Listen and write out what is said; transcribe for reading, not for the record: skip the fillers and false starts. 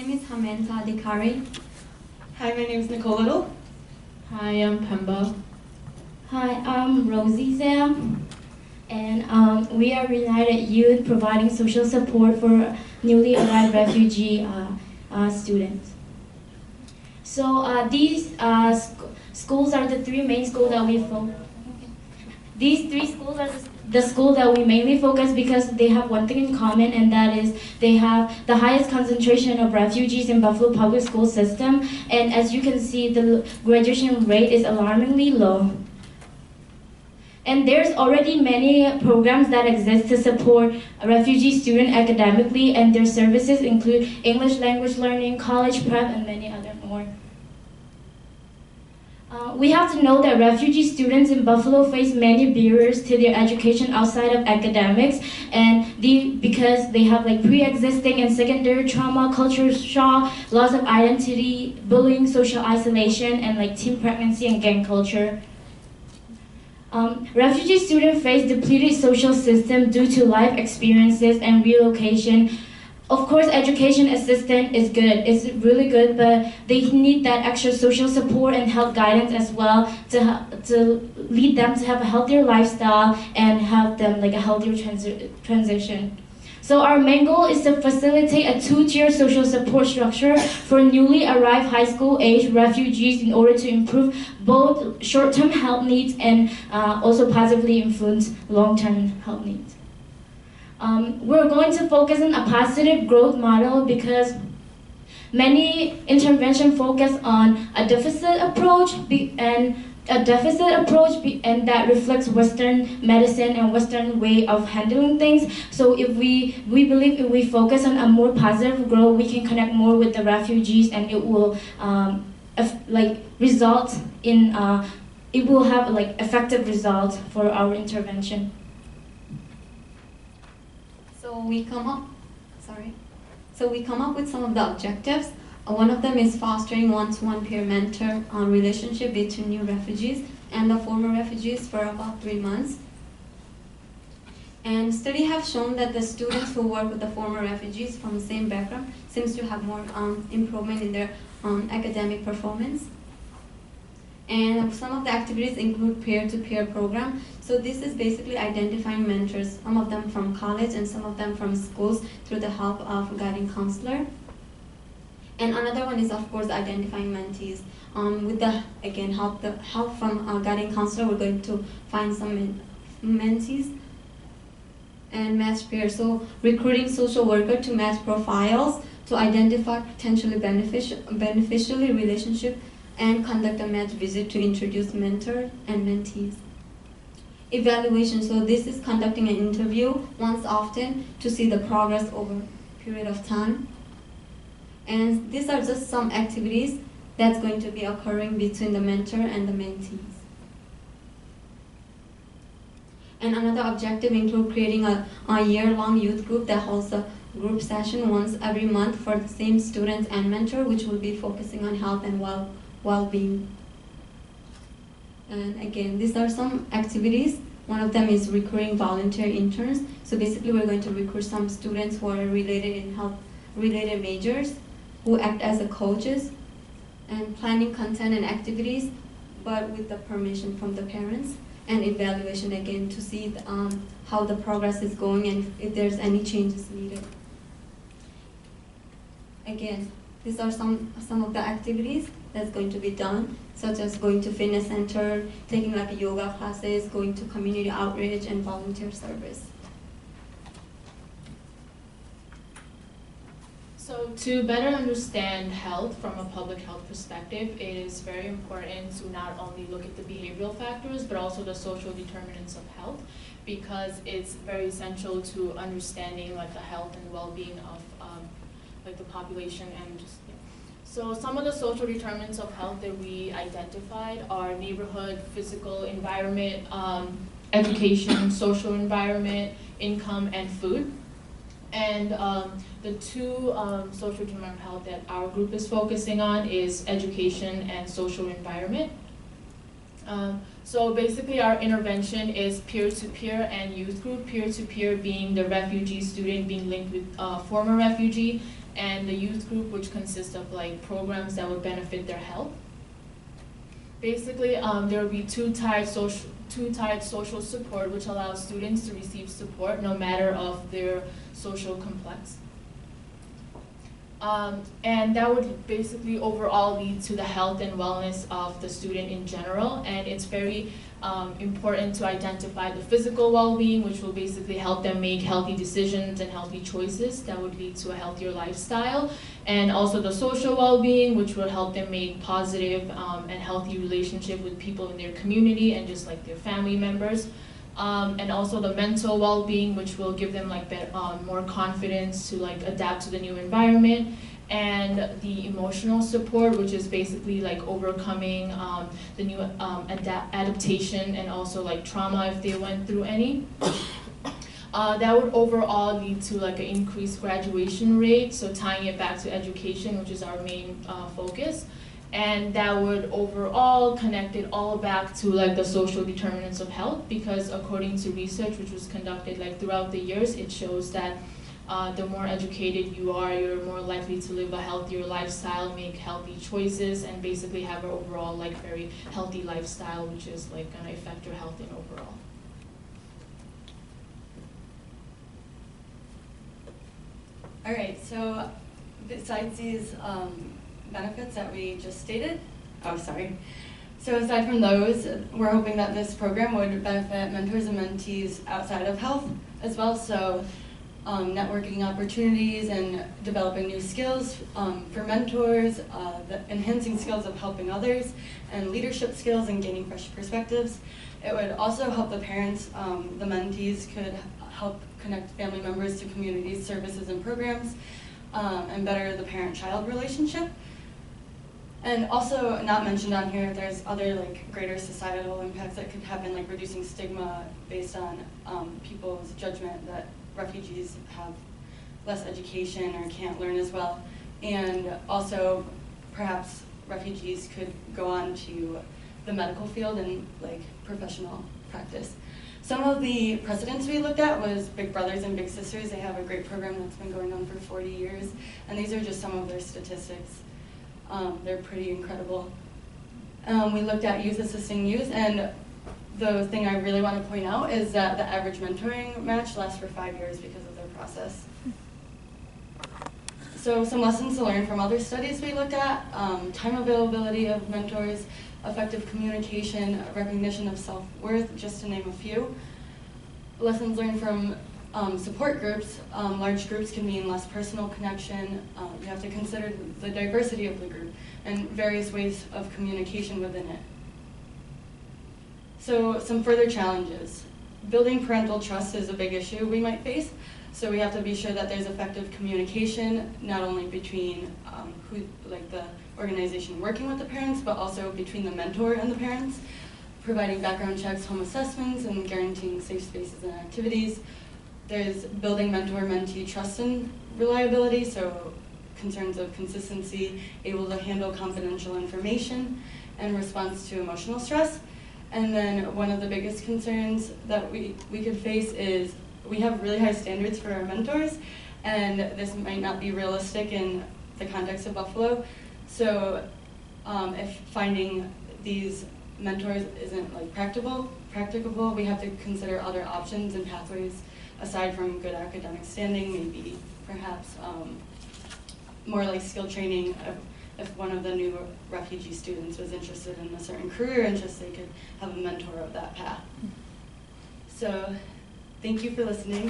name is Hamenta Adhikari. Hi, my name is Nicole Little. Hi, I'm Pemba. Hi, I'm Rosie Sam, and we are Reunited Youth providing social support for newly arrived refugee students. So these schools are the three main schools that we focus. These three schools are the school that we mainly focus because they have one thing in common, and that is they have the highest concentration of refugees in Buffalo public school system. And as you can see, the graduation rate is alarmingly low. And there's already many programs that exist to support a refugee student academically, and their services include English language learning, college prep, and many other more. We have to know that refugee students in Buffalo face many barriers to their education outside of academics, and because they have like pre-existing and secondary trauma, culture shock, loss of identity, bullying, social isolation, and like teen pregnancy and gang culture. Refugee students face depleted social system due to life experiences and relocation. Of course, education assistance is good. It's really good, but they need that extra social support and help guidance as well to lead them to have a healthier lifestyle and help them like a healthier transition. So our main goal is to facilitate a two-tier social support structure for newly arrived high school age refugees in order to improve both short-term health needs and also positively influence long-term health needs. We're going to focus on a positive growth model because many interventions focus on a deficit approach and that reflects Western medicine and Western way of handling things. So if we believe if we focus on a more positive growth, we can connect more with the refugees, and it will result in it will have like effective results for our intervention. So we come up with some of the objectives. One of them is fostering one-to-one peer-mentor relationship between new refugees and the former refugees for about 3 months. And studies have shown that the students who work with the former refugees from the same background seems to have more improvement in their academic performance. And some of the activities include peer-to-peer program. So this is basically identifying mentors, some of them from college and some of them from schools through the help of a guiding counselor. And another one is, of course, identifying mentees. With the, again, help from a guiding counselor, we're going to find some mentees and match peers. So recruiting social worker to match profiles to identify potentially beneficial relationship and conduct a match visit to introduce mentor and mentees. Evaluation, so this is conducting an interview once often to see the progress over a period of time. And these are just some activities that's going to be occurring between the mentor and the mentees. And another objective includes creating a year-long youth group that holds a group session once every month for the same students and mentor, which will be focusing on health and well-being. And again, these are some activities. One of them is recruiting volunteer interns. So basically, we're going to recruit some students who are related in health-related majors, who act as coaches, and planning content and activities, but with the permission from the parents, and evaluation again to see how the progress is going and if there's any changes needed. Again, these are some of the activities that's going to be done, such as going to fitness center, taking like yoga classes, going to community outreach, and volunteer service. So to better understand health from a public health perspective, it is very important to not only look at the behavioral factors, but also the social determinants of health, because it's very essential to understanding like the health and well-being of like the population and just. Yeah. So some of the social determinants of health that we identified are neighborhood, physical environment, education, social environment, income, and food. And the two social determinants of health that our group is focusing on is education and social environment. So basically our intervention is peer-to-peer and youth group, peer-to-peer being the refugee student being linked with former refugee, and the youth group, which consists of like programs that would benefit their health. Basically, there will be two-tiered social support, which allows students to receive support no matter of their social complex. And that would basically overall lead to the health and wellness of the student in general, and it's very important to identify the physical well-being, which will basically help them make healthy decisions and healthy choices that would lead to a healthier lifestyle, and also the social well-being, which will help them make positive and healthy relationship with people in their community and just like their family members. And also the mental well-being, which will give them like more confidence to like adapt to the new environment, and the emotional support, which is basically like overcoming the new adaptation and also like trauma if they went through any. That would overall lead to like an increased graduation rate, so tying it back to education, which is our main focus. And that would overall connect it all back to like the social determinants of health, because according to research which was conducted like throughout the years, it shows that the more educated you are, you're more likely to live a healthier lifestyle, make healthy choices, and basically have an overall like very healthy lifestyle, which is like gonna affect your health and overall. All right, so besides these benefits that we just stated, so aside from those, we're hoping that this program would benefit mentors and mentees outside of health as well, so networking opportunities and developing new skills for mentors, the enhancing skills of helping others, and leadership skills and gaining fresh perspectives. It would also help the parents, the mentees could help connect family members to community services and programs, and better the parent-child relationship. And also, not mentioned on here, there's other like greater societal impacts that could happen, like reducing stigma based on people's judgment that refugees have less education or can't learn as well. And also, perhaps refugees could go on to the medical field and like professional practice. Some of the precedents we looked at was Big Brothers and Big Sisters. They have a great program that's been going on for 40 years, and these are just some of their statistics. They're pretty incredible. We looked at youth assisting youth, and the thing I really want to point out is that the average mentoring match lasts for 5 years because of their process. So some lessons to learn from other studies we looked at: time availability of mentors, effective communication, recognition of self-worth, just to name a few. Lessons learned from support groups. Large groups can mean less personal connection. You have to consider the diversity of the group and various ways of communication within it. So some further challenges. Building parental trust is a big issue we might face. So we have to be sure that there's effective communication, not only between the organization working with the parents, but also between the mentor and the parents, providing background checks, home assessments, and guaranteeing safe spaces and activities. There's building mentor-mentee trust and reliability, so concerns of consistency, able to handle confidential information, and response to emotional stress. And then one of the biggest concerns that we could face is we have really high standards for our mentors, and this might not be realistic in the context of Buffalo. So if finding these mentors isn't like practicable, we have to consider other options and pathways aside from good academic standing, maybe perhaps more like skill training. If one of the new refugee students was interested in a certain career interest, they could have a mentor of that path. So thank you for listening.